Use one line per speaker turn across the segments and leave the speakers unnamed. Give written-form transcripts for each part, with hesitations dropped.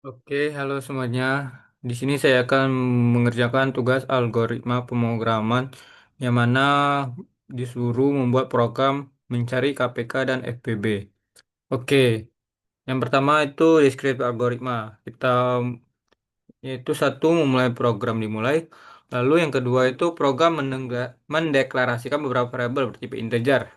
Oke, halo semuanya. Di sini saya akan mengerjakan tugas algoritma pemrograman yang mana disuruh membuat program mencari KPK dan FPB. Oke, yang pertama itu deskripsi algoritma. Kita yaitu satu memulai program dimulai. Lalu yang kedua itu program mendeklarasikan beberapa variabel bertipe integer.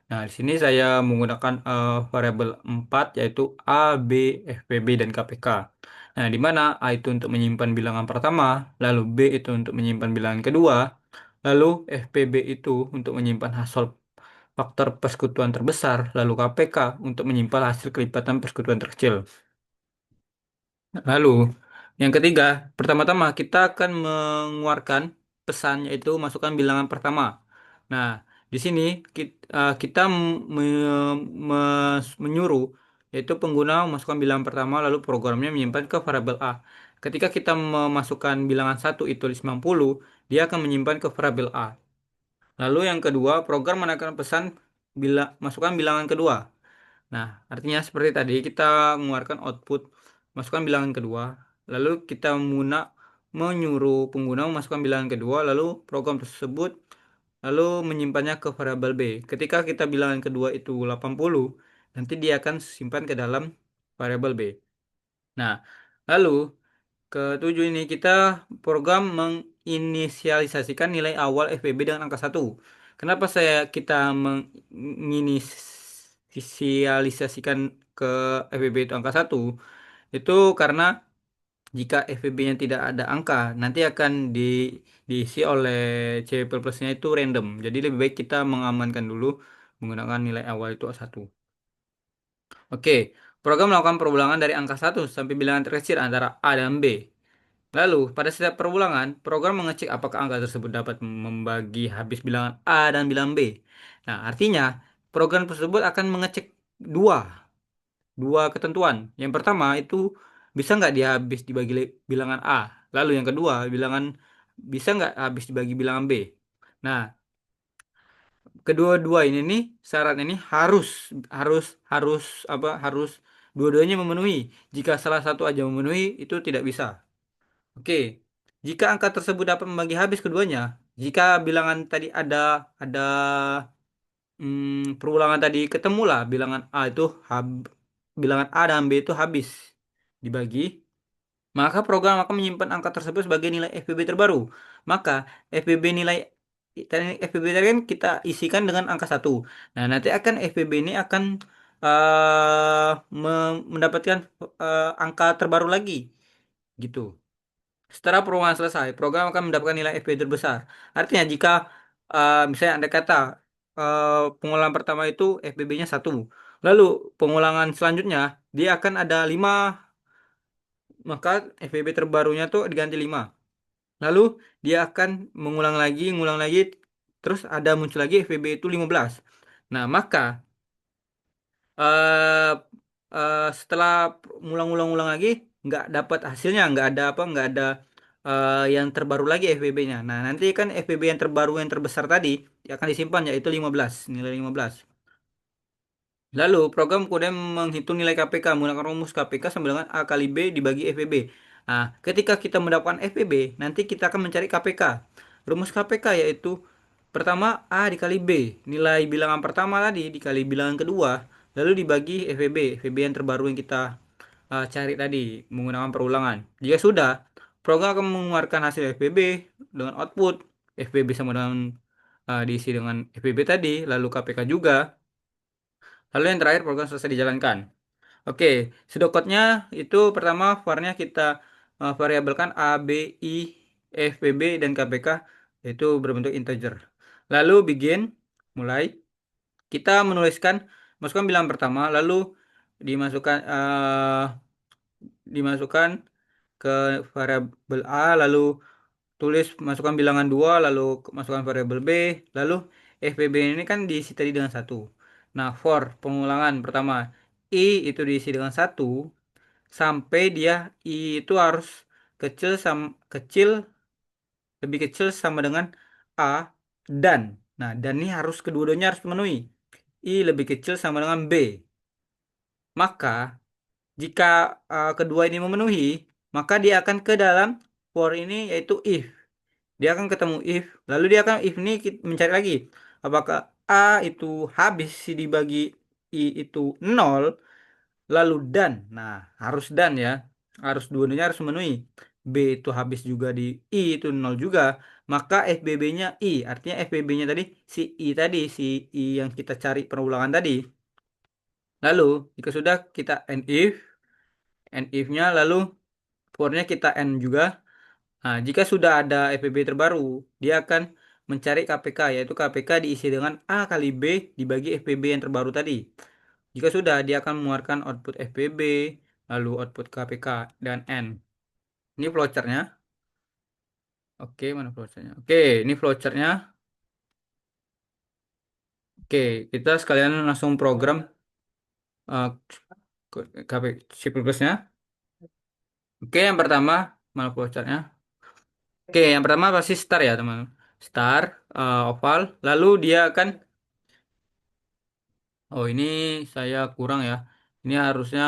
Nah, di sini saya menggunakan variabel 4 yaitu A, B, FPB, dan KPK. Nah, di mana A itu untuk menyimpan bilangan pertama, lalu B itu untuk menyimpan bilangan kedua, lalu FPB itu untuk menyimpan hasil faktor persekutuan terbesar, lalu KPK untuk menyimpan hasil kelipatan persekutuan terkecil. Lalu, yang ketiga, pertama-tama kita akan mengeluarkan pesan yaitu masukkan bilangan pertama. Nah, di sini kita menyuruh yaitu pengguna memasukkan bilangan pertama lalu programnya menyimpan ke variabel A. Ketika kita memasukkan bilangan satu itu 90, dia akan menyimpan ke variabel A. Lalu yang kedua, program menekan pesan masukkan bilangan kedua. Nah, artinya seperti tadi kita mengeluarkan output, masukkan bilangan kedua, lalu kita menyuruh pengguna memasukkan bilangan kedua, lalu program tersebut lalu menyimpannya ke variabel B. Ketika kita bilangan kedua itu 80, nanti dia akan simpan ke dalam variabel B. Nah, lalu ketujuh ini kita program menginisialisasikan nilai awal FPB dengan angka satu. Kenapa kita menginisialisasikan ke FPB itu angka satu? Itu karena jika FPB-nya tidak ada angka, nanti akan diisi oleh C++ plusnya itu random. Jadi lebih baik kita mengamankan dulu menggunakan nilai awal itu satu. Oke, program melakukan perulangan dari angka satu sampai bilangan terkecil antara A dan B. Lalu, pada setiap perulangan, program mengecek apakah angka tersebut dapat membagi habis bilangan A dan bilangan B. Nah, artinya program tersebut akan mengecek dua ketentuan. Yang pertama itu bisa nggak dia habis dibagi bilangan A. Lalu yang kedua, bisa nggak habis dibagi bilangan B. Nah, kedua-dua ini nih syarat ini harus harus harus harus dua-duanya memenuhi. Jika salah satu aja memenuhi, itu tidak bisa. Oke, jika angka tersebut dapat membagi habis keduanya, jika bilangan tadi ada perulangan tadi ketemulah bilangan A itu bilangan A dan B itu habis dibagi, maka program akan menyimpan angka tersebut sebagai nilai FPB terbaru. Maka FPB FPB tadi kan kita isikan dengan angka satu. Nah, nanti akan FPB ini akan mendapatkan angka terbaru lagi gitu. Setelah perulangan selesai, program akan mendapatkan nilai FPI terbesar. Artinya jika misalnya Anda kata pengulangan pertama itu FPB-nya satu, lalu pengulangan selanjutnya dia akan ada 5, maka FPB terbarunya tuh diganti 5. Lalu dia akan mengulang lagi, terus ada muncul lagi FPB itu 15. Nah, maka eh setelah ngulang-ulang lagi nggak dapat hasilnya, nggak ada yang terbaru lagi FBB-nya. Nah, nanti kan FBB yang terbaru yang terbesar tadi akan disimpan yaitu 15, nilai 15. Lalu program kemudian menghitung nilai KPK menggunakan rumus KPK sama dengan A kali B dibagi FBB. Nah, ketika kita mendapatkan FBB, nanti kita akan mencari KPK. Rumus KPK yaitu pertama A dikali B, nilai bilangan pertama tadi dikali bilangan kedua, lalu dibagi FBB, FBB yang terbaru yang kita cari tadi menggunakan perulangan. Jika sudah, program akan mengeluarkan hasil FBB dengan output FBB sama dengan diisi dengan FBB tadi, lalu KPK juga. Lalu yang terakhir program selesai dijalankan. Oke, pseudocode-nya itu pertama var-nya kita variabelkan A, B, I, F, P, B, dan KPK yaitu berbentuk integer. Lalu begin, mulai. Kita masukkan bilangan pertama, lalu dimasukkan dimasukkan ke variabel A, lalu masukkan bilangan 2 lalu masukkan variabel B, lalu FPB ini kan diisi tadi dengan satu. Nah, for pengulangan pertama, I itu diisi dengan satu sampai dia I itu harus kecil lebih kecil sama dengan A dan. Nah, dan ini harus kedua-duanya harus memenuhi. I lebih kecil sama dengan B. Maka Jika kedua ini memenuhi, maka dia akan ke dalam for ini yaitu if. Dia akan ketemu if, lalu dia akan if ini mencari lagi. Apakah A itu habis si dibagi I itu nol, lalu dan. Nah, harus dan ya. Harus dua-duanya harus memenuhi. B itu habis juga di I itu nol juga. Maka FBB-nya I. Artinya FBB-nya tadi si I tadi. Si I yang kita cari perulangan tadi. Lalu, jika sudah kita end if-nya lalu for-nya kita end juga. Nah, jika sudah ada FBB terbaru, dia akan mencari KPK, yaitu KPK diisi dengan A kali B dibagi FBB yang terbaru tadi. Jika sudah, dia akan mengeluarkan output FBB, lalu output KPK, dan N. Ini flowchart-nya. Oke, mana flowchart-nya? Oke, ini flowchart-nya. Oke, kita sekalian langsung program uh, C++-nya. Oke, yang pertama, mana flowchart-nya? Oke, yang pertama pasti star ya, teman. Star, oval. Lalu dia akan, oh ini saya kurang ya. Ini harusnya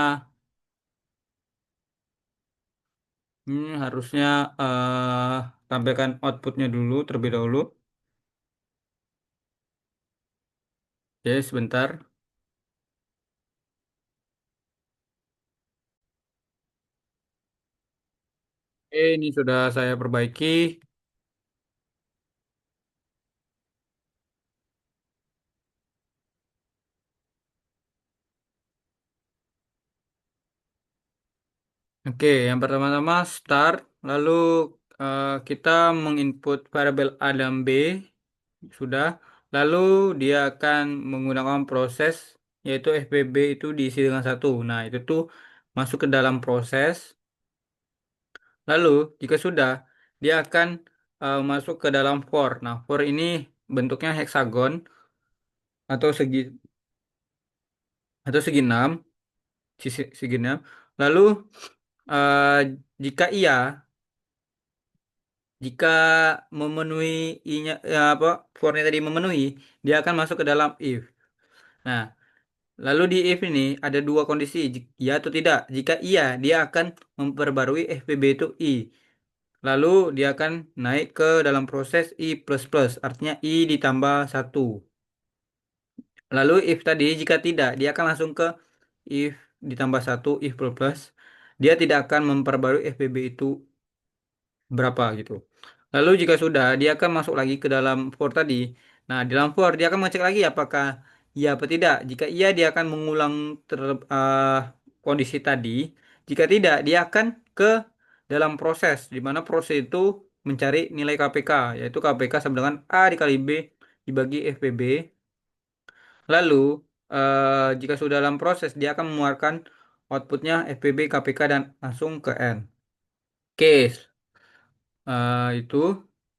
tampilkan outputnya dulu terlebih dahulu. Oke, sebentar. Oke, ini sudah saya perbaiki. Oke, yang pertama-tama start, lalu kita menginput variabel A dan B, sudah. Lalu dia akan menggunakan proses, yaitu FBB itu diisi dengan satu. Nah, itu tuh masuk ke dalam proses. Lalu, jika sudah, dia akan masuk ke dalam for. Nah, for ini bentuknya heksagon atau segi 6, segi 6. Lalu, eh, jika iya, jika memenuhi i-nya apa for-nya tadi memenuhi, dia akan masuk ke dalam if. Nah, lalu di if ini ada dua kondisi, iya atau tidak. Jika iya, dia akan memperbarui FPB itu i. Lalu dia akan naik ke dalam proses i plus plus, artinya i ditambah satu. Lalu if tadi jika tidak, dia akan langsung ke if ditambah satu if plus plus. Dia tidak akan memperbarui FPB itu berapa gitu. Lalu jika sudah, dia akan masuk lagi ke dalam for tadi. Nah, di dalam for dia akan mengecek lagi apakah iya atau tidak. Jika iya, dia akan mengulang kondisi tadi. Jika tidak, dia akan ke dalam proses, di mana proses itu mencari nilai KPK, yaitu KPK sama dengan A dikali B dibagi FPB. Lalu, jika sudah dalam proses, dia akan mengeluarkan outputnya FPB, KPK, dan langsung ke N. Oke, itu.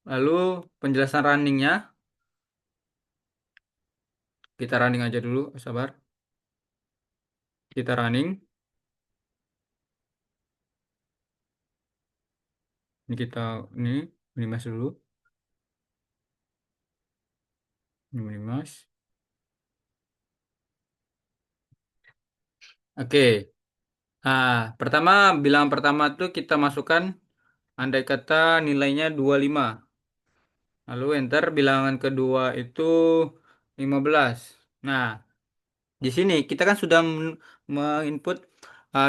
Lalu penjelasan runningnya, kita running aja dulu, sabar. Kita running, ini kita ini minimas dulu, ini minimas. Oke, nah pertama bilangan pertama tuh kita masukkan andai kata nilainya 25. Lalu enter bilangan kedua itu 15. Nah, di sini kita kan sudah menginput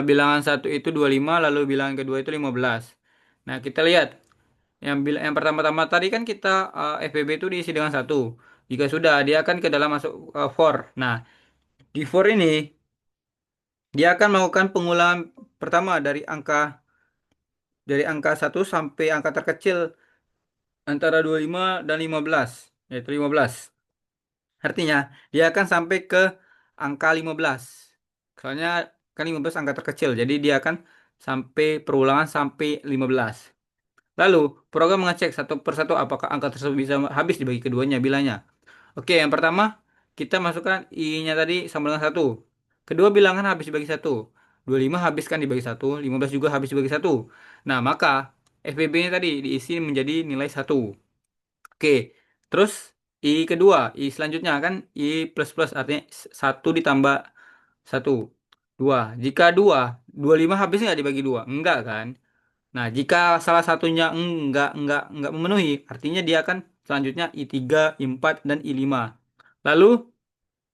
bilangan satu itu 25, lalu bilangan kedua itu 15. Nah, kita lihat yang pertama-tama tadi kan kita FBB itu diisi dengan satu. Jika sudah, dia akan ke dalam masuk for. Nah, di for ini dia akan melakukan pengulangan pertama dari angka satu sampai angka terkecil antara 25 dan 15, yaitu 15. Artinya, dia akan sampai ke angka 15. Soalnya kan 15 angka terkecil, jadi dia akan sampai perulangan sampai 15. Lalu, program mengecek satu persatu apakah angka tersebut bisa habis dibagi keduanya bilangnya. Oke, yang pertama, kita masukkan I-nya tadi sama dengan satu. Kedua bilangan habis dibagi satu. 25 habis kan dibagi satu, 15 juga habis dibagi satu. Nah, maka FBB-nya tadi diisi menjadi nilai satu. Oke, terus I kedua, I selanjutnya kan I plus plus artinya satu ditambah satu, dua. Jika dua 25 habis nggak dibagi dua? Enggak kan? Nah, jika salah satunya enggak memenuhi, artinya dia akan selanjutnya I3, I4, dan I5. Lalu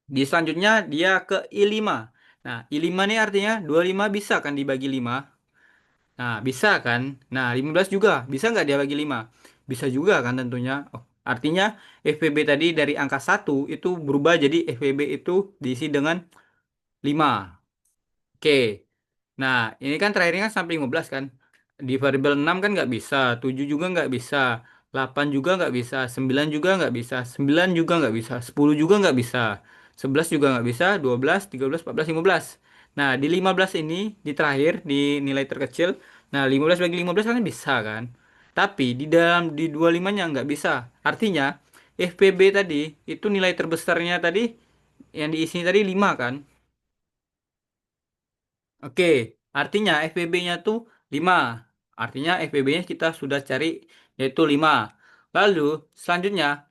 di selanjutnya dia ke I5. Nah, I5 ini artinya 25 bisa kan dibagi 5? Nah, bisa kan? Nah, 15 juga. Bisa nggak dia bagi 5? Bisa juga kan tentunya. Oh, artinya FPB tadi dari angka 1 itu berubah jadi FPB itu diisi dengan 5. Oke. Nah, ini kan terakhirnya kan sampai 15 kan. Di variabel 6 kan nggak bisa. 7 juga nggak bisa. 8 juga nggak bisa. 9 juga nggak bisa. 9 juga nggak bisa. 10 juga nggak bisa. 11 juga nggak bisa. 12, 13, 14, 15. Nah, di 15 ini, di terakhir, di nilai terkecil. Nah, 15 bagi 15 kan bisa kan. Tapi di dalam di 25-nya nggak bisa. Artinya, FPB tadi, itu nilai terbesarnya tadi, yang diisi tadi 5 kan. Oke, artinya FPB-nya tuh 5. Artinya FPB-nya kita sudah cari yaitu 5. Lalu selanjutnya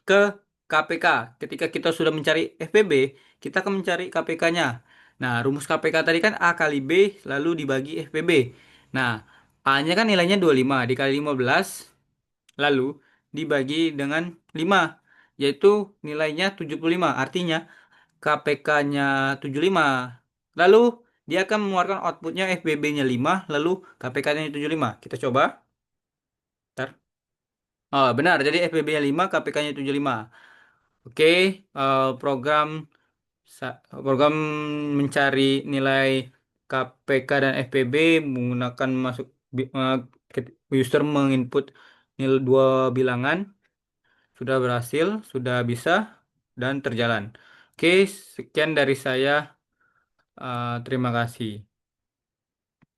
ke KPK. Ketika kita sudah mencari FPB, kita akan mencari KPK-nya. Nah, rumus KPK tadi kan A kali B lalu dibagi FPB. Nah, A-nya kan nilainya 25 dikali 15 lalu dibagi dengan 5 yaitu nilainya 75. Artinya KPK-nya 75. Lalu dia akan mengeluarkan outputnya FBB-nya 5, lalu KPK-nya 75. Kita coba. Ntar. Oh, benar. Jadi FBB-nya 5, KPK-nya 75. Oke, program program mencari nilai KPK dan FPB menggunakan user menginput nilai dua bilangan sudah berhasil, sudah bisa dan terjalan. Oke, sekian dari saya. Terima kasih.